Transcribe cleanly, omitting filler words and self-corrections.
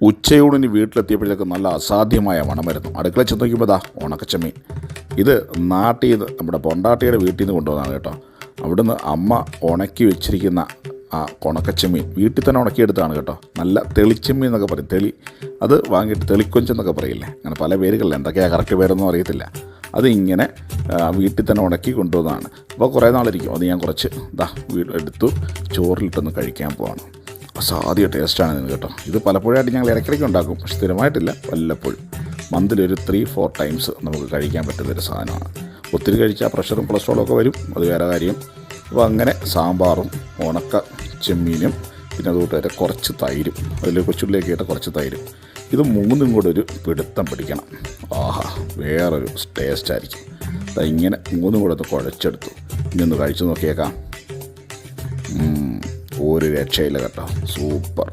ഉച്ചയൂണിന് വീട്ടിലെത്തിയപ്പോഴേക്ക് നല്ല അസാധ്യമായ മണമായിരുന്നു. അടുക്കള ചെന്ന് നോക്കിയപ്പോൾ ഉണക്കച്ചമ്മീൻ. ഇത് നാട്ടിൽ നിന്ന് നമ്മുടെ പൊണ്ടാട്ടിയുടെ വീട്ടിൽ നിന്ന് കൊണ്ടുവന്നതാണ് കേട്ടോ. അവിടുന്ന് അമ്മ ഉണക്കി വെച്ചിരിക്കുന്ന ആ ഉണക്കച്ചമ്മീൻ വീട്ടിൽ തന്നെ ഉണക്കിയെടുത്താണ് കേട്ടോ. നല്ല തെളിച്ചമ്മീൻ എന്നൊക്കെ പറയും, അത് വാങ്ങിയിട്ട് തെളിക്കൊഞ്ചെന്നൊക്കെ പറയില്ലേ, അങ്ങനെ പല പേരുകളിൽ എന്തൊക്കെയാണ് കറക്റ്റ് പേരൊന്നും അറിയത്തില്ല. അതിങ്ങനെ വീട്ടിൽ തന്നെ ഉണക്കി കൊണ്ടുവന്നതാണ്. അപ്പോൾ കുറേ നാളിരിക്കും. അത് ഞാൻ കുറച്ച് എടുത്തു ചോറിലിട്ടൊന്ന് കഴിക്കാൻ പോവാണ്. അസാധ്യ ടേസ്റ്റാണ് ഇതിന് കേട്ടോ. ഇത് പലപ്പോഴായിട്ട് ഞങ്ങൾ ഇടയ്ക്കിടയ്ക്ക് ഉണ്ടാക്കും, പക്ഷെ സ്ഥിരമായിട്ടില്ല, വല്ലപ്പോഴും. മന്തിലൊരു 3-4 ടൈംസ് നമുക്ക് കഴിക്കാൻ പറ്റുന്നൊരു സാധനമാണ്. ഒത്തിരി കഴിച്ചാൽ പ്രഷറും കൊളസ്ട്രോളും ഒക്കെ വരും, അത് വേറെ കാര്യം. അപ്പോൾ അങ്ങനെ സാമ്പാറും ഉണക്ക ചെമ്മീനും പിന്നെ അതുകൊണ്ട് വരെ കുറച്ച് തൈരും, അതിൽ കൊച്ചുള്ളിയൊക്കെ ഇട്ട് കുറച്ച് തൈരും, ഇത് മൂന്നും കൂടെ ഒരു പിടുത്തം പിടിക്കണം. ആഹാ, വേറൊരു ടേസ്റ്റായിരിക്കും. ഇങ്ങനെ മൂന്നും കൂടെ ഒന്ന് കുഴച്ചെടുത്തു. ഇനി ഒന്ന് കഴിച്ചു നോക്കിയേക്കാം. ഒരു രക്ഷയില്ല കേട്ടോ, സൂപ്പർ.